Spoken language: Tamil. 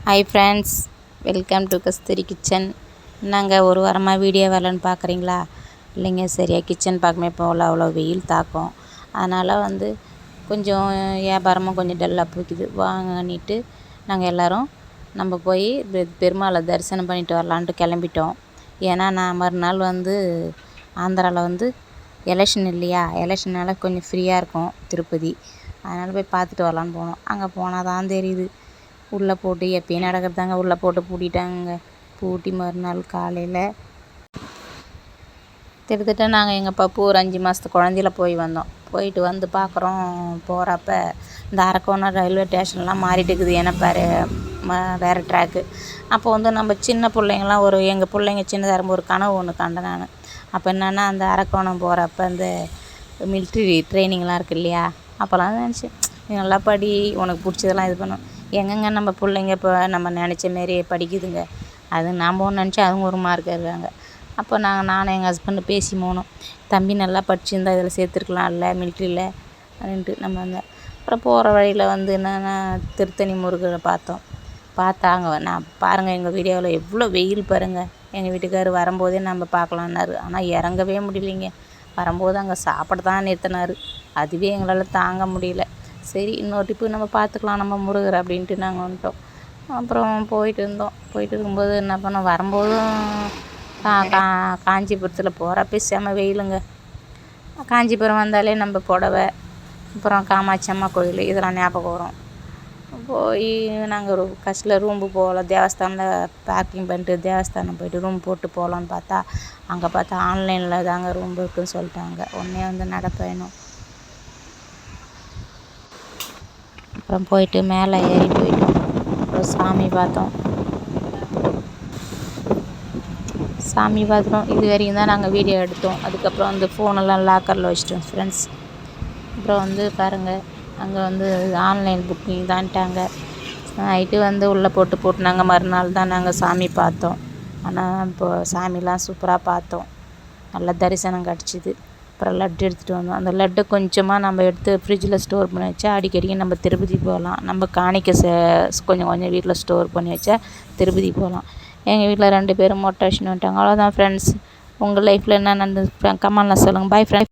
Hi friends, welcome to Kasturi kitchen. நாங்கள் ஒரு வாரமாக வீடியோ வரலன்னு பார்க்குறீங்களா? இல்லைங்க, சரியாக கிச்சன் பார்க்கமே போகல, அவ்வளோ வெயில் தாக்கம். அதனால் கொஞ்சம் வியாபாரமும் கொஞ்சம் டல்லாக போய்க்குது. வாங்கிட்டு நாங்கள் எல்லோரும் நம்ம போய் பெருமாளை தரிசனம் பண்ணிட்டு வரலான்ட்டு கிளம்பிட்டோம். ஏன்னா நான் மறுநாள் ஆந்திராவில் எலெக்ஷன் இல்லையா, எலெக்ஷனால் கொஞ்சம் ஃப்ரீயாக இருக்கும் திருப்பதி. அதனால் போய் பார்த்துட்டு வரலான்னு போனோம். அங்கே போனால் தான் தெரியுது, உள்ளே போட்டு எப்பயும் நடக்கிறதாங்க, உள்ளே போட்டு பூட்டிட்டாங்க. பூட்டி மறுநாள் காலையில் கிட்டத்தட்ட நாங்கள் எங்கள் பப்பு ஒரு 5 மாதத்து குழந்தையில போயிட்டு வந்து பார்க்குறோம். போகிறப்ப இந்த அரக்கோணம் ரயில்வே ஸ்டேஷன்லாம் மாறிட்டு இருக்குது. ஏன்னா வேறு ட்ராக்கு. அப்போ நம்ம சின்ன பிள்ளைங்களாம் எங்கள் பிள்ளைங்க சின்னதாக இருக்கும்போது ஒரு கனவு ஒன்று கண்டேன் நான். அப்போ என்னென்னா, அந்த அரக்கோணம் போகிறப்ப அந்த மிலிட்ரி ட்ரைனிங்லாம் இருக்குது இல்லையா, அப்போல்லாம் நினச்சேன், நல்லா படி, உனக்கு பிடிச்சதெல்லாம் இது பண்ணும். எங்கெங்க நம்ம பிள்ளைங்க இப்போ நம்ம நினச்ச மாரி படிக்குதுங்க. அது நாம் ஒன்று நினச்சா அவங்க ஒரு மார்க் இருக்காங்க. அப்போ நானும் எங்கள் ஹஸ்பண்டு பேசி போனோம், தம்பி நல்லா படிச்சுருந்தா இதில் சேர்த்துருக்கலாம் இல்லை மிலிட்ரியில் அப்படின்ட்டு. அப்புறம் போகிற வழியில் என்னென்னா திருத்தணி முருகரை பார்த்தாங்க. நான் பாருங்கள், எங்கள் வீடியோவில் எவ்வளோ வெயில் பாருங்கள். எங்கள் வீட்டுக்காரர் வரும்போதே நம்ம பார்க்கலான்னாரு. ஆனால் இறங்கவே முடியலைங்க. வரும்போது அங்கே சாப்பிட தான் நிறுத்தினார். அதுவே எங்களால் தாங்க முடியல. சரி, இன்னொரு டிப்பு நம்ம பார்த்துக்கலாம் நம்ம முருகர் அப்படின்ட்டு நாங்கள் வந்துட்டோம். அப்புறம் போயிட்டு இருக்கும்போது என்ன பண்ணோம், வரும்போதும் காஞ்சிபுரத்தில் போகிறப்ப செம வெயிலுங்க. காஞ்சிபுரம் வந்தாலே நம்ம புடவை, அப்புறம் காமாட்சி அம்மா கோயில் இதெல்லாம் ஞாபகம் வரும். போய் நாங்கள் கஷ்டில் ரூம்பு போகலாம், தேவஸ்தானில் பேக்கிங் பண்ணிட்டு தேவஸ்தானம் போய்ட்டு ரூம் போட்டு போகலான்னு பார்த்தா, அங்கே பார்த்தா ஆன்லைனில் தாங்க ரூம் இருக்குதுன்னு சொல்லிட்டாங்க. உடனே நடப்பயணம். அப்புறம் போயிட்டு மேலே ஏறி போயிட்டோம். அப்புறம் சாமி பார்த்தோம். இது வரைக்கும் தான் நாங்கள் வீடியோ எடுத்தோம். அதுக்கப்புறம் ஃபோனெல்லாம் லாக்கரில் வச்சிட்டோம் ஃப்ரெண்ட்ஸ். அப்புறம் பாருங்கள், அங்கே ஆன்லைன் புக்கிங் தான்ட்டாங்க. நைட்டு உள்ளே போட்டு நாங்கள் மறுநாள் தான் நாங்கள் சாமி பார்த்தோம். ஆனால் இப்போது சாமிலாம் சூப்பராக பார்த்தோம், நல்லா தரிசனம் கிடச்சிது. அப்புறம் லட்டு எடுத்துகிட்டு வந்தோம். அந்த லட்டு கொஞ்சமாக நம்ம எடுத்து ஃப்ரிட்ஜில் ஸ்டோர் பண்ணி வச்சா அடிக்கடிக்கு நம்ம திருப்பதி போகலாம். நம்ம காணிக்க கொஞ்சம் வீட்டில் ஸ்டோர் பண்ணி வச்சா திருப்பதி போகலாம். எங்கள் வீட்டில் 2 பேரும் மொட்டை அடிச்சுன்னு வந்துட்டாங்க. அவ்வளோதான் ஃப்ரெண்ட்ஸ். உங்கள் லைஃப்பில் என்ன நடந்தது கமெண்ட்டில் சொல்லுங்கள். Bye friends.